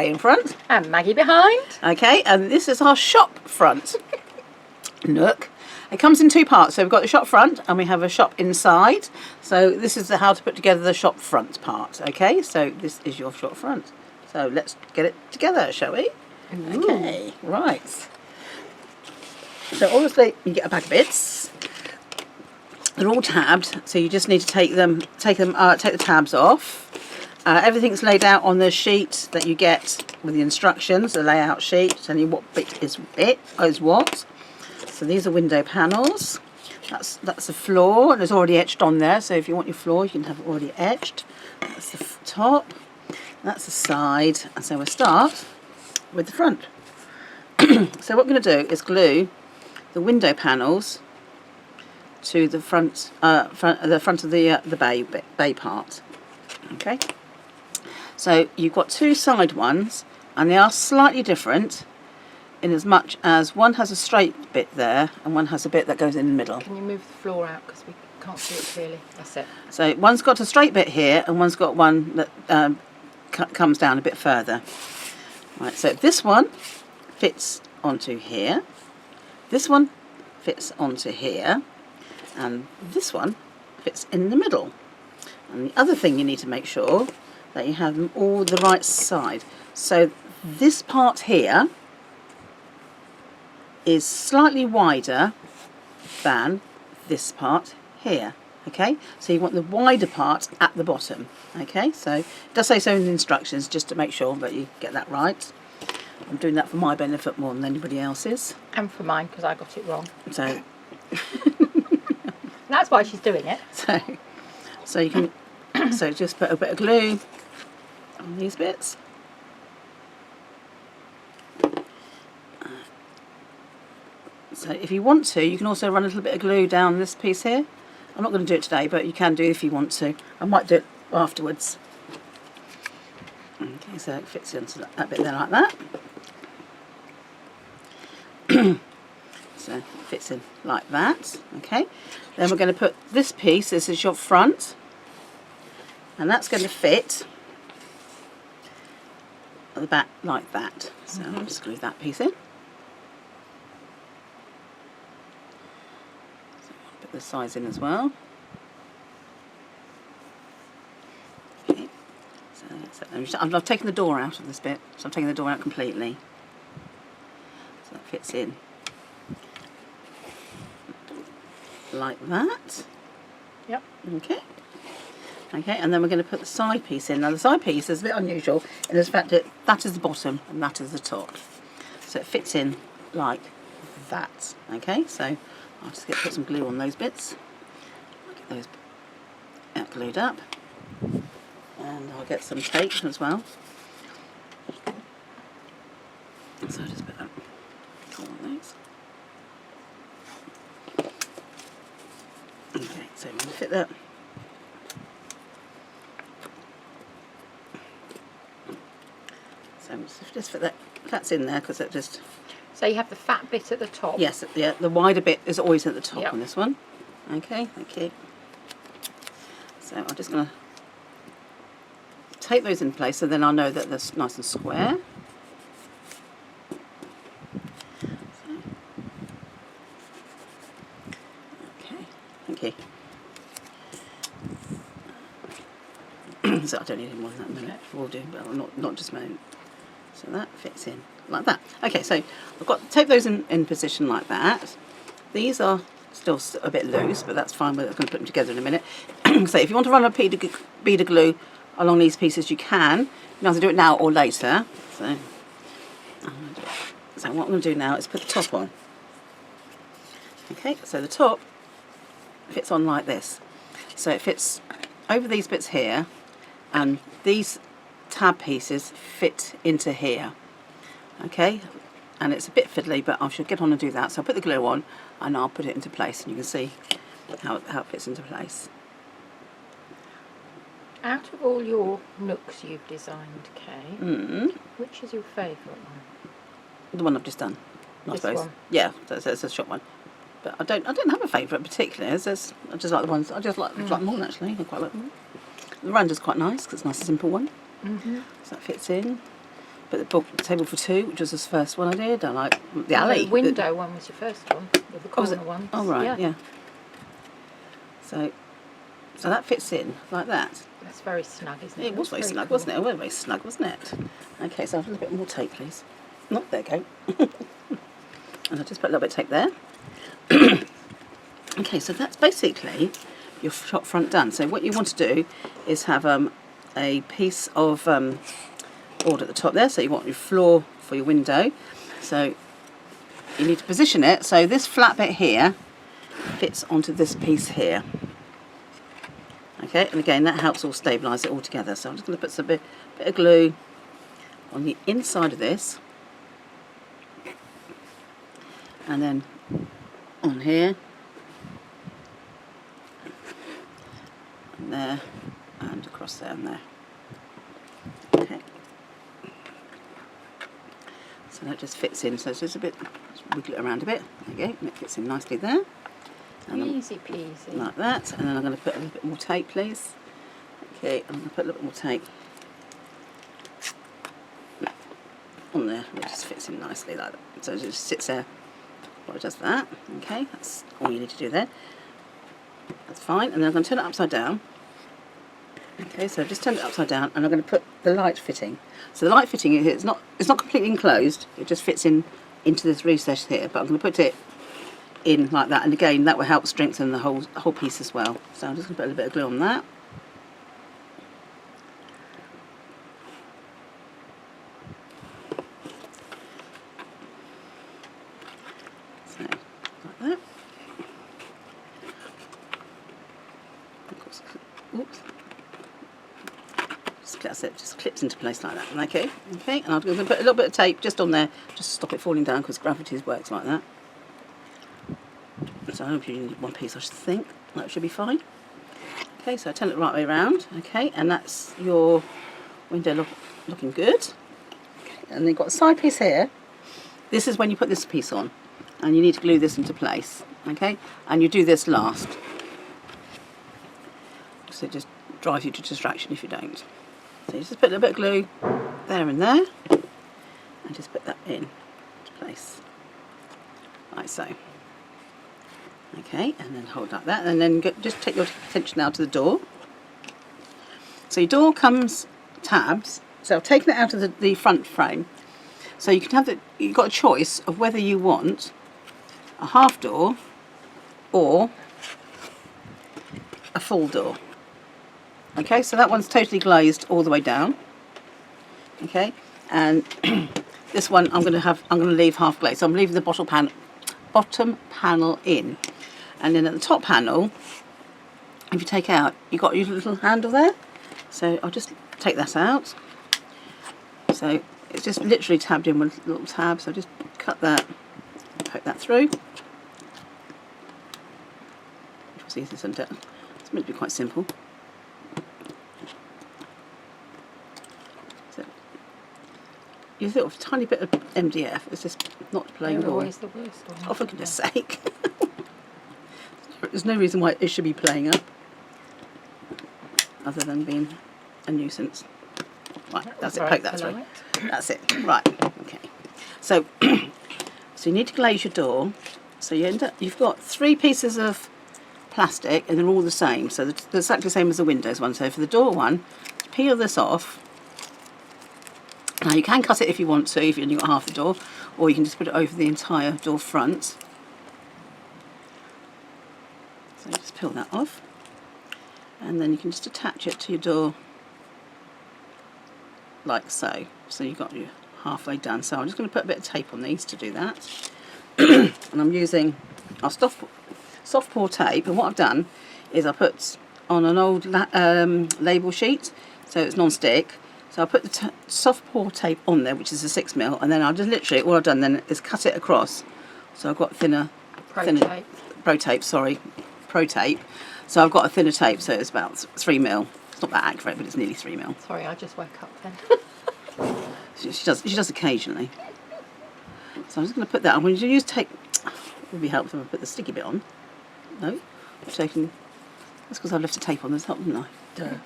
Kay in front. And Maggie behind. Okay, and this is our shop front nook. It comes in two parts. So we've got the shop front and we have a shop inside. So this is how to put together the shop front part. Okay, so this is your shop front. So let's get it together, shall we? Ooh. Okay, right. So obviously you get a bag of bits. They're all tabbed, so you just need to take the tabs off. Everything's laid out on the sheet that you get with the instructions, the layout sheet, telling you what bit is what. So these are window panels. That's the floor, and it's already etched on there. So if you want your floor, you can have it already etched. That's the top. That's the side, and so we'll start with the front. So what we're going to do is glue the window panels to the front of the bay part. Okay. So you've got two side ones, and they are slightly different in as much as one has a straight bit there and one has a bit that goes in the middle. Can you move the floor out because we can't see it clearly? That's it. So one's got a straight bit here and one's got one that comes down a bit further. Right, so this one fits onto here, this one fits onto here, and this one fits in the middle. And the other thing you need to make sure that you have them all the right side. So this part here is slightly wider than this part here. Okay, so you want the wider part at the bottom. Okay, so it does say so in the instructions, just to make sure that you get that right. I'm doing that for my benefit more than anybody else's. And for mine, because I got it wrong. So that's why she's doing it. So you can so just put a bit of glue on these bits. So if you want to, you can also run a little bit of glue down this piece here. I'm not going to do it today, but you can do if you want to. I might do it afterwards. Okay, so it fits into that bit there like that. So it fits in like that. Okay, then we're going to put this piece, this is your front, and that's going to fit at the back like that. So I'll just glue that piece in. Put the sides in as well. Okay. So I've taken the door out of this bit, so I'm taking the door out completely. So that fits in like that. Yep. Okay. Okay, and then we're going to put the side piece in. Now the side piece is a bit unusual in the fact that that is the bottom and that is the top. So it fits in like that. Okay, so I'll just put some glue on those bits. Get those glued up. And I'll get some tape as well. So I'll just put that on those. Okay, so I'm going to fit that. So just fit that's in there because it just. So you have the fat bit at the top. Yes, yeah, the wider bit is always at the top. Yep. On this one. Okay, thank you. So I'm just going to tape those in place so then I'll know that they're nice and square. Okay, thank you. So I don't need any more than that in a minute. We'll do, but not just a moment. So that fits in like that. Okay, so I've got to tape those in position like that. These are still a bit loose, but that's fine. We're going to put them together in a minute. So if you want to run a bead of glue along these pieces, you can. You can either do it now or later. So what I'm going to do now is put the top on. Okay, so the top fits on like this. So it fits over these bits here, and these tab pieces fit into here. Okay, and it's a bit fiddly, but I should get on and do that. So I'll put the glue on and I'll put it into place, and you can see how it fits into place. Out of all your nooks you've designed, Kay, which is your favourite one? The one I've just done, I suppose. One? Yeah, that's a shop one. But I don't have a favourite particularly. I just like the ones. I just like them all actually. I quite like them. The rounder's quite nice because it's a nice simple one. So that fits in. Put the book table for two, which was the first one I did. I like the alley. The window one was your first one, with the corner one. Oh right, yeah. So that fits in like that. That's very snug, isn't it? It was very snug, wasn't it? It was very snug, wasn't it? Okay, so I'll have a little bit more tape, please. Not there, go. And I'll just put a little bit of tape there. Okay, so that's basically your shop front done. So what you want to do is have a piece of board at the top there. So you want your floor for your window. So you need to position it so this flat bit here fits onto this piece here. Okay, and again that helps all stabilise it all together. So I'm just going to put some bit of glue on the inside of this, and then on here, and there, and across there and there. Okay, so that just fits in. So it's just a bit, just wiggle it around a bit. There you go, and it fits in nicely there. And easy peasy. Like that, and then I'm going to put a little bit more tape, please. Okay, I'm going to put a little bit more tape on there. It just fits in nicely like that. So it just sits there while it does that. Okay, that's all you need to do there. That's fine. And then I'm going to turn it upside down. Okay, so just turn it upside down, and I'm going to put the light fitting. So the light fitting it's not completely enclosed. It just fits in into this recess here. But I'm going to put it in like that, and again that will help strengthen the whole piece as well. So I'm just going to put a little bit of glue on that. So like that. Of course, oops. That's it, just clips into place like that. Okay, and I'm going to put a little bit of tape just on there, just to stop it falling down, because gravity works like that. So I hope you need one piece, I should think. That should be fine. Okay, so I turn it the right way around. Okay, and that's your window looking good. Okay, and then you've got a side piece here. This is when you put this piece on, and you need to glue this into place. Okay, and you do this last. So it just drives you to distraction if you don't. So you just put a little bit of glue there and there, and just put that in to place, like so. Okay, and then hold like that, and then just take your attention now to the door. So your door comes tabs. So I've taken it out of the front frame. So you can have you've got a choice of whether you want a half door or a full door. Okay, so that one's totally glazed all the way down. Okay, and this one I'm going to leave half glazed. So I'm leaving the bottom panel in. And then at the top panel, if you take out, you've got your little handle there. So I'll just take that out. So it's just literally tabbed in with a little tab. So just cut that, poke that through. Which was easy, isn't it? It's meant to be quite simple. So you thought of a tiny bit of MDF. It's just not playing ball. Always the worst one. Oh, for goodness sake. There's no reason why it should be playing up, other than being a nuisance. Right, that's it, poke that through. That's it, right, okay. So, so you need to glaze your door. So you've got 3 pieces of plastic, and they're all the same. So they're exactly the same as the windows one. So for the door one, peel this off. Now you can cut it if you want to, if you've only got half the door, or you can just put it over the entire door front. So just peel that off, and then you can just attach it to your door like so. So you've got your halfway done. So I'm just going to put a bit of tape on these to do that. And I'm using our soft pour tape, and what I've done is I put on an old label sheet, so it's non-stick. So I put the soft pour tape on there, which is a 6mm, and then I'll just literally, all I've done then is cut it across. So I've got pro tape. So I've got a thinner tape, so it's about 3mm. It's not that accurate, but it's nearly 3mm. Sorry, I just woke up then. She does occasionally. So I'm just going to put that on. When you use tape, it would be helpful if I put the sticky bit on. No, I've taken. That's because I've left the tape on the top, haven't I? Duh.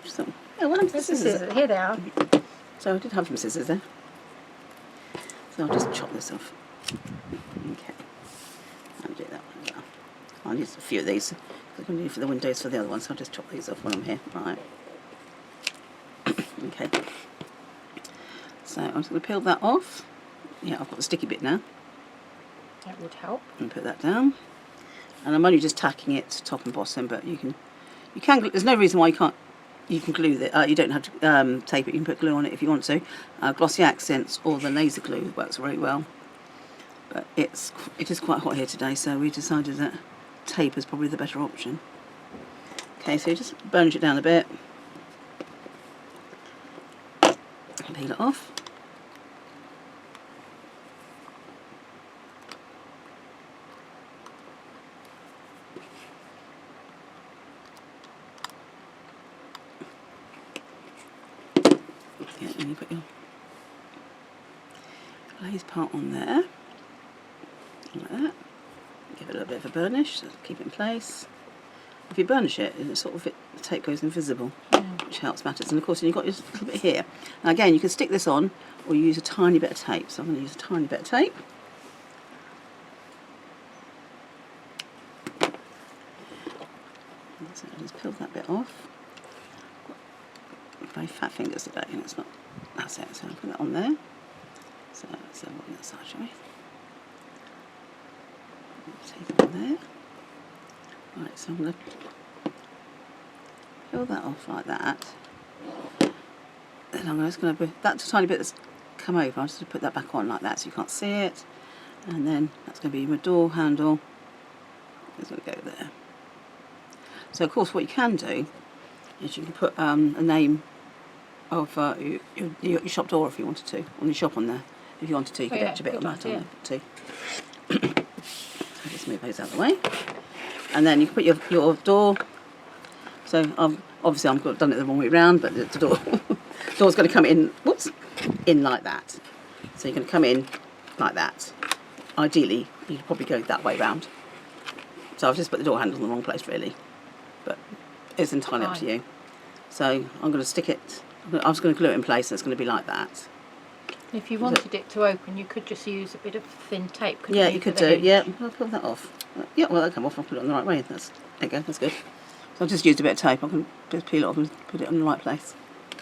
So, oh, well, This is here they are. So I did have some scissors there. So I'll just chop this off. Okay. I'll do that one as well. I'll use a few of these. I'm going to need for the windows for the other ones, so I'll just chop these off while I'm here. Right. Okay. So I'm just going to peel that off. Yeah, I've got the sticky bit now. That would help. And put that down. And I'm only just tacking it top and bottom, but you can there's no reason why you can glue it. You don't have to tape it. You can put glue on it if you want to. Glossy accents or the laser glue works very well. But it is quite hot here today, so we decided that tape is probably the better option. Okay, so you just burnish it down a bit. And peel it off. And you put your glaze part on there, like that. Give it a little bit of a burnish, so keep it in place. If you burnish it, the tape goes invisible, which helps matters. And of course, you've got your little bit here. Now again, you can stick this on, or use a tiny bit of tape. So I'm going to use a tiny bit of tape. So I'll just peel that bit off. Very fat fingers today, and it's not. That's it. So I'll put that on there. So let's have a look on that side, shall we? Take it on there. Right, so I'm going to peel that off like that. Then I'm just going to put that tiny bit that's come over. I'm just going to put that back on like that, so you can't see it. And then that's going to be my door handle. It's going to go there. So of course, what you can do is you can put a name of your shop door if you wanted to, on your shop on there. If you wanted to, you could etch a bit of that on there too. So just move those out of the way. And then you can put your door. So obviously I've done it the wrong way round, but the door's going to come in, in like that. So you're going to come in like that. Ideally, you'd probably go that way round. So I've just put the door handle in the wrong place really, but it's entirely up to you. So I'm going to stick it, I'm just going to glue it in place, and it's going to be like that. If you wanted it to open, you could just use a bit of thin tape, couldn't you? Yeah, you could do. Yeah, I'll pull that off. Yeah, well, that'll come off. I'll put it on the right way. There you go. That's good. So I've just used a bit of tape. I can just peel it off and put it on the right place.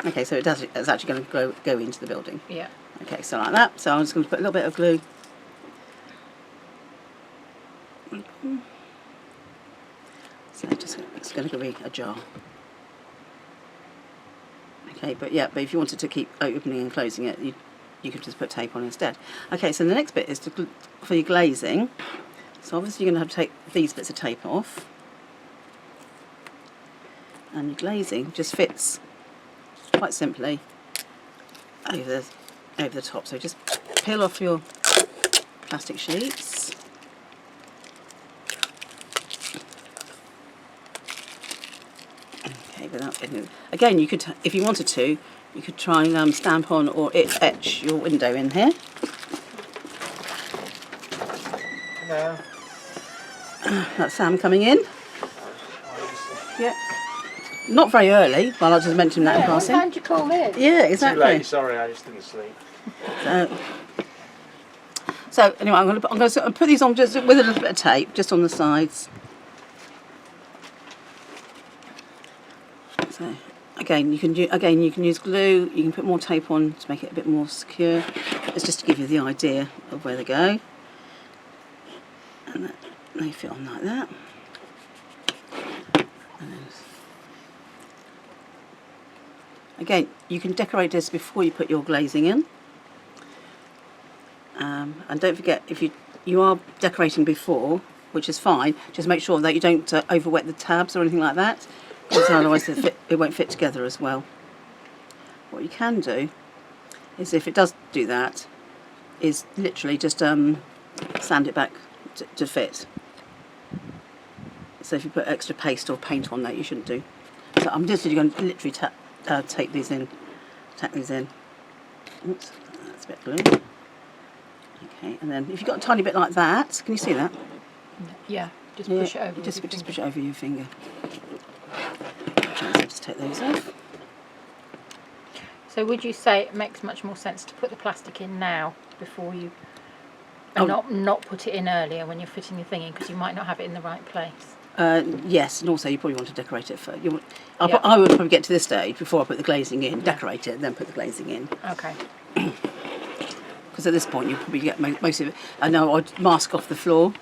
Okay, so it's actually going to go into the building. Yeah. Okay, so like that. So I'm just going to put a little bit of glue. So it's going to be a jar. Okay, but if you wanted to keep opening and closing it, you could just put tape on instead. Okay, so the next bit is for your glazing. So obviously you're going to have to take these bits of tape off. And your glazing just fits quite simply over the top. So just peel off your plastic sheets. Okay, without getting it. Again, you could, if you wanted to, you could try and stamp on or etch your window in here. Hello. That's Sam coming in. Yeah. Not very early, well I'll just mention that in passing. What time did you call in? Yeah, exactly. Too late, sorry, I just didn't sleep. So anyway, I'm going to put these on just with a little bit of tape, just on the sides. So again, you can use glue. You can put more tape on to make it a bit more secure. It's just to give you the idea of where they go, and they fit on like that. And then, again, you can decorate this before you put your glazing in. And don't forget, if you are decorating before, which is fine, just make sure that you don't over wet the tabs or anything like that, because otherwise it won't fit together as well. What you can do is, if it does do that, is literally just sand it back to fit. So if you put extra paste or paint on that, you shouldn't do. So I'm just going to literally tack these in. Oops, that's a bit blue. Okay, and then if you've got a tiny bit like that, can you see that? Yeah, just push it over. Just push it over your finger. Okay, so just take those off. So would you say it makes much more sense to put the plastic in now before you, and not put it in earlier when you're fitting the thing in, because you might not have it in the right place? Yes, and also you probably want to decorate it first. Yeah. I would probably get to this stage before I put the glazing in, decorate it, and then put the glazing in. Okay. Because at this point you probably get most of it. I know I'd mask off the floor.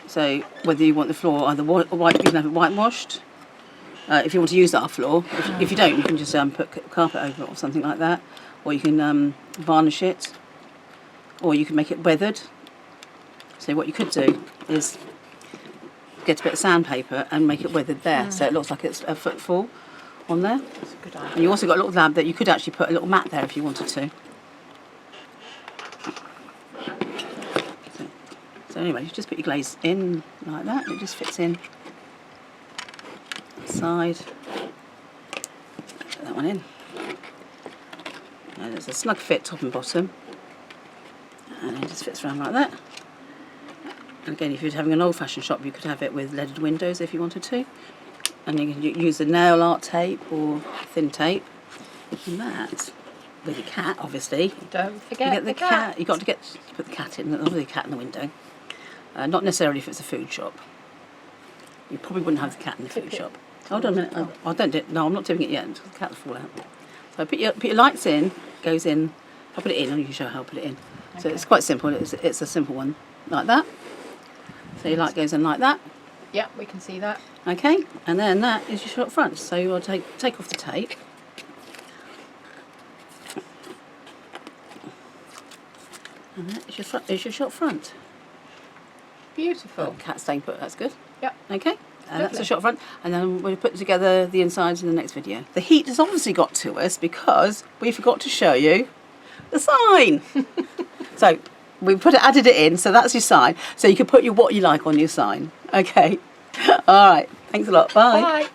So whether you want the floor either white, you can have it whitewashed. If you want to use our floor, if you don't, you can just put carpet over it or something like that, or you can varnish it, or you can make it weathered. So what you could do is get a bit of sandpaper and make it weathered there, so it looks like it's a footfall on there. That's a good idea. And you also got a little lab that you could actually put a little mat there if you wanted to. So anyway, you just put your glaze in like that, and it just fits in. Side. Put that one in. And it's a snug fit top and bottom. And it just fits around like that. And again, if you're having an old-fashioned shop, you could have it with leaded windows if you wanted to. And you can use the nail art tape or thin tape. And that, with your cat, obviously. Don't forget the cat. You've got to put the cat in, obviously the cat in the window. Not necessarily if it's a food shop. You probably wouldn't have the cat in the food shop. Hold on a minute. Oh, I don't do it. No, I'm not doing it yet. The cat will fall out. So put your lights in, goes in. I'll put it in, and you can show how to put it in. Okay. So it's quite simple. It's a simple one, like that. So your light goes in like that. Yeah, we can see that. Okay, and then that is your shop front. So you'll take off the tape. And that is your shop front. Beautiful. Oh, cat stain put, that's good. Yeah. Okay, and that's the shop front. And then we'll put together the insides in the next video. The heat has obviously got to us because we forgot to show you the sign. So we added it in, so that's your sign. So you can put what you like on your sign. Okay. All right. Thanks a lot. Bye. Bye.